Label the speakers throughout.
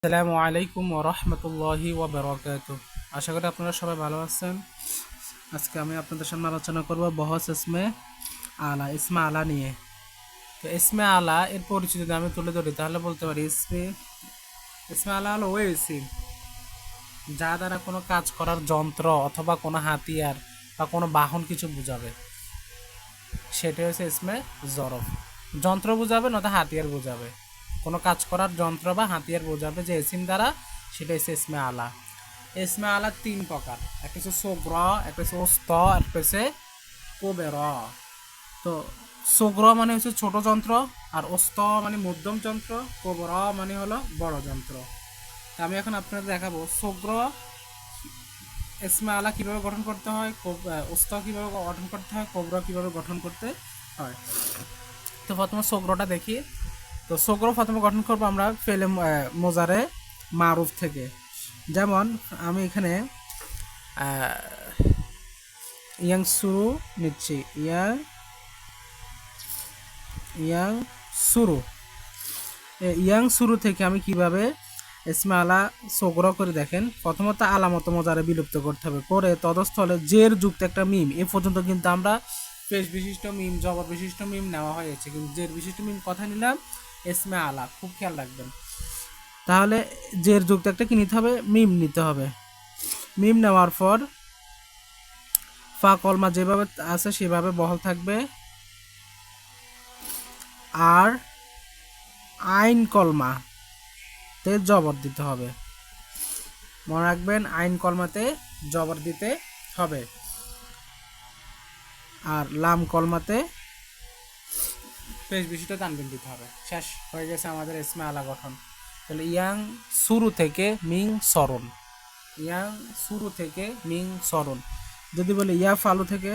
Speaker 1: আসসালামু আলাইকুম ওয়া রাহমাতুল্লাহি ওয়া বারাকাতুহু। আশা করি আপনারা সবাই ভালো আছেন। আজকে আমি আপনাদের সামনে আলোচনা করব বহস ইসমে আলা নিয়ে। তো ইসমে আলা এর পরিচয় যদি আমি তুলে ধরি তাহলে বলতে পারি ইসমে আলা হলো ওই ইসিম যা দ্বারা কোনো কাজ করার যন্ত্র অথবা কোনো হাতিয়ার বা কোনো বাহন কিছু বোঝাবে, সেটা হচ্ছে ইসমে জরফ। যন্ত্র বোঝাবে নয়তো হাতিয়ার বোঝাবে, কোনো কাজ করার যন্ত্র বা হাতিয়ার বোঝাবে যে ইসিম দ্বারা, সেটা হচ্ছে ইসমে আলা। ইসমে আলা তিন প্রকার, একটা হচ্ছে সোগ্র, একটা হচ্ছে ওস্ত, একটা হচ্ছে কোবের। তো সোগ্র মানে হচ্ছে ছোট যন্ত্র, আর ওস্ত মানে মধ্যম যন্ত্র, কোবর মানে হলো বড় যন্ত্র। তা আমি এখন আপনাদের দেখাবো সোগ্র ইসমে আলা কীভাবে গঠন করতে হয়, ওস্ত কীভাবে গঠন করতে হয়, কোবরা কীভাবে গঠন করতে হয়। তো প্রথমে সোগ্রটা দেখি। তো সোগ্র প্রথমে গঠন করবো আমরা ফেলে মোজারে মারুফ থেকে। যেমন আমি এখানে ইয়াং শুরু নিচ্ছি, ইয়াং শুরু ইয়াং শুরু থেকে আমি কিভাবে ইসমে আলা সোগ্র করে দেখেন। প্রথমত আলামত মোজারে বিলুপ্ত করতে হবে, পরে তদস্থলে জের যুক্ত একটা মিম। এ পর্যন্ত কিন্তু আমরা পেশ বিশিষ্ট মিম, জবর বিশিষ্ট মিম নেওয়া হয়েছে, কিন্তু জের বিশিষ্ট মিম কথা নিলাম ইসমে আলা, খুব খেয়াল রাখবেন। তাহলে জের যুক্ত একটা কি নিতে হবে, মিম নিতে হবে। মিম নেওয়ার পর ফা কলমা যেভাবে আছে সেভাবে বহাল থাকবে, আর আইন কলমাতে জবর দিতে হবে। মনে রাখবেন, আইন কলমাতে জবর দিতে হবে, আর লাম কলমাতে পেশ বিশিষ্ট তানবিন দিতে হবে। শেষ হয়ে গেছে আমাদের ইসমে আলা গঠন। তাহলে ইয়াং শুরু থেকে মিং সরণ, ইয়াং শুরু থেকে মিং সরণ। যদি বলি ইয়াফ আলু থেকে,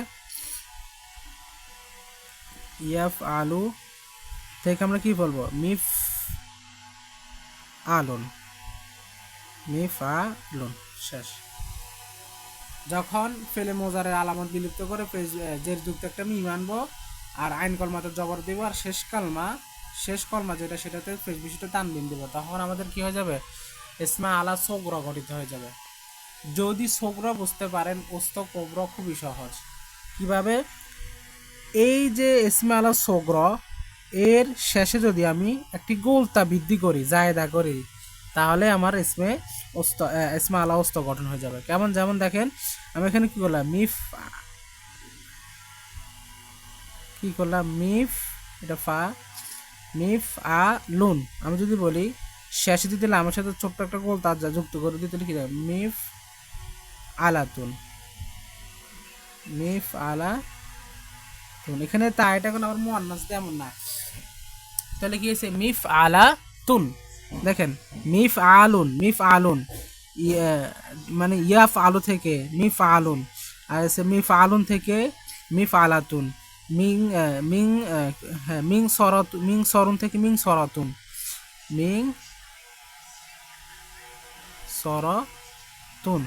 Speaker 1: ইয়াফ আলু থেকে আমরা কি বলবো, মিফ আলুন, মিফ আলুন। শেষ। যখন ফেলে মোজারের আলামত বিলুপ্ত করে জের যুক্ত একটা মিম আনবো, আর আইন কলমাতে জবর দিব, আর শেষ কলমা যেটা সেটাতে পেশ বিশিষ্ট তানবিন দিব, তখন আমাদের কি হয়ে যাবে, ইসমে আলা সোগ্র গঠিত হয়ে যাবে। যদি সোগ্র বুঝতে পারেন, ওস্ত কোব্র খুবই সহজ। কিভাবে, এই যে ইসমে আলা সোগ্র এর শেষে যদি আমি একটি গোলতা বৃদ্ধি করি, জায়দা করি, তাহলে আমার ইসমে আলা ওস্ত গঠন হয়ে যাবে। কেমন, যেমন দেখেন আমি এখানে কি করলাম, মিফ, এটা ফা, মিফ আ লুন। আমি যদি বলি শেষে দিতে আমার সাথে ছোট্ট একটা গোলতা যুক্ত করে দিতে লিখে যাবে মিফ আলাতুন, মিফ আলা। এখানে তা এটা কোনো আবার মুয়ান্নাস তেমন না, তাহলে কি হয়েছে, মিফ আলা তুন। দেখেন, মিফ আলুন মানে ইয়াফ আলু থেকে মিফ আলুন, আর এসে মিফ আলুন থেকে মিফ আলাতুন, মিং মিং হ্যাঁ, মিং সরুন থেকে মিং সরাতুন, মিং সরতুন,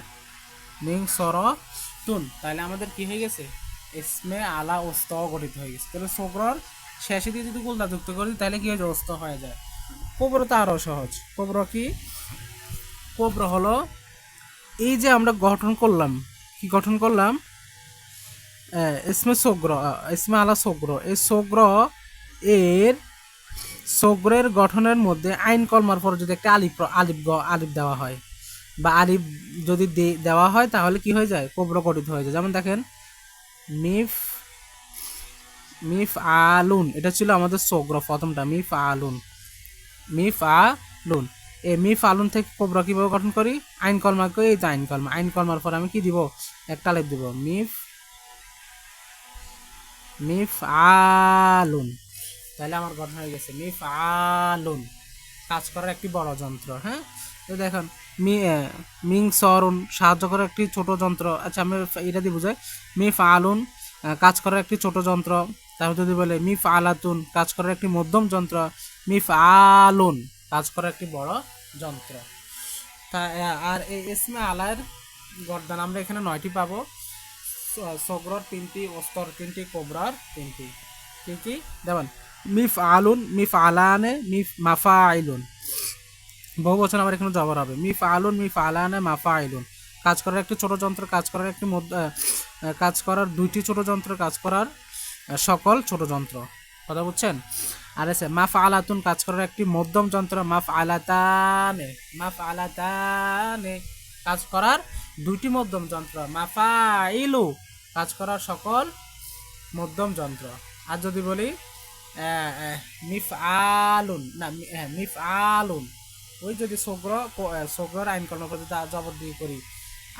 Speaker 1: মিং সরতুন। তাহলে আমাদের কি হয়ে গেছে, ইসমে আলা ওস্ত গঠিত হয়ে গেছে। তাহলে সোগ্রর শেষে দিয়ে যদি গোলদা যুক্ত করি তাহলে কি হয়ে যায়, ওস্ত হয়ে যায়। কোব্র তো আরও সহজ। কোব্র কি, কোব্র হলো এই যে আমরা গঠন করলাম, কি গঠন করলাম, ইসমে আলা সোগ্র, এই সোগ্র এর সোগ্রের গঠনের মধ্যে আইন কলমার পর যদি একটা আলিফ দেওয়া হয়, বা আলিফ যদি দেওয়া হয়, তাহলে কি হয়ে যায়, কোব্র গঠিত হয়ে যায়। যেমন দেখেন, মিফ মিফ আলুন, এটা ছিল আমাদের সোগ্র প্রথমটা, মিফ আলুন। এই মিফ আলুন থেকে কোবরা কিভাবে গঠন করি, আইন কলমাকে, এই যে আইন কলমার পর আমি কি দিব, একটা আলিফ দিব, মিফ আলুন। তাহলে আমার গঠন হয়ে গেছে মিফ আলুন, কাজ করার একটি বড় যন্ত্র। হ্যাঁ, তো দেখুন, মিং সরুন সাহায্য করার একটি ছোট যন্ত্র। আচ্ছা, আমি এটা দিয়ে বুঝাই, মিফ আলুন কাজ করার একটি ছোট যন্ত্র। তারপর যদি বলে মিফ আলাতুন কাজ করার একটি মধ্যম যন্ত্র, মিফ আলুন কাজ করার একটি বড় যন্ত্র। তা আর এই ইসমে আলার গর্দান আমরা এখানে 9টি পাবো। সগরর 3টি, ওস্তর 3টি, কোবরার 3টি। কি কি দেবেন, মিফ আলুন, মিফ আলানে, মিফ মাফা আইলুন। বহু বচন আবার এখানে জবর হবে। মিফআলুন, মিফআলানে, মাফাইলুন। কাজ করার একটি ছোট যন্ত্র, কাজ করার একটি কাজ করার দুইটি ছোট যন্ত্র, কাজ করার সকল ছোট যন্ত্র। কথা বুঝছেন? আর এসে মাফআলাতুন, কাজ করার একটি মধ্যম যন্ত্র। মাফআলাতানে, মাফআলাতানে, কাজ করার দুইটি মধ্যম যন্ত্র। মাফাইলু, কাজ করার সকল মধ্যম যন্ত্র। আর যদি বলি মিফআলুন, না মিফআলুন, ওই যদি সগ্রর আইন কর্মপদ্ধতি জবর দিয়ে করি,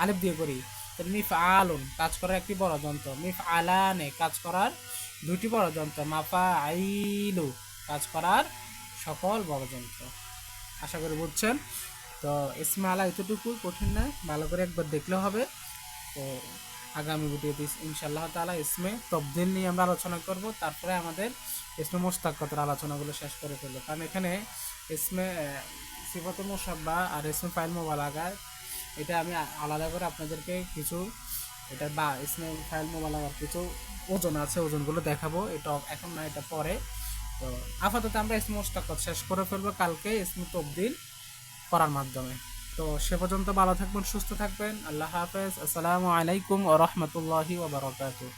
Speaker 1: আলিফ দিয়ে করি, তাহলে মিফআলুন, কাজ করার একটি বড় যন্ত্র। মিফআলানে, কাজ করার দুইটি বড় যন্ত্র। মাফাইলু, কাজ করার সকল বড় যন্ত্র। আশা করি বুঝছেন। তো ইসমে আলা এতটুকু কঠিন না, ভালো করে একবার দেখলে হবে। তো আগামী ভিডিওতে ইনশাআল্লাহ তাআলা ইসমে তবদিল নিয়ে আমরা আলোচনা করব। তারপরে আমাদের ইসমে মুশতাক্কাতের আলোচনাগুলো শেষ করে ফেলবো, কারণ এখানে ইসমে সিফাতুল মুশাব্বা আর ইসমে ফাইল মুবালাগা, এটা আমি আলাদা করে আপনাদেরকে কিছু, এটা বা ইসমে ফাইল মুবালাগার কিছু ওজন আছে, ওজনগুলো দেখাবো। এটা এখন না, এটা পরে। তো আপাতত আমরা ইসমে মুশতাক্কাত শেষ করে ফেলবো কালকে ইসমে তবদিল করার মাধ্যমে। তো সে পর্যন্ত ভালো থাকবেন, সুস্থ থাকবেন। আল্লাহ হাফেজ। আসসালামু আলাইকুম ওয়া রাহমাতুল্লাহি ওয়া বারাকাতুহু।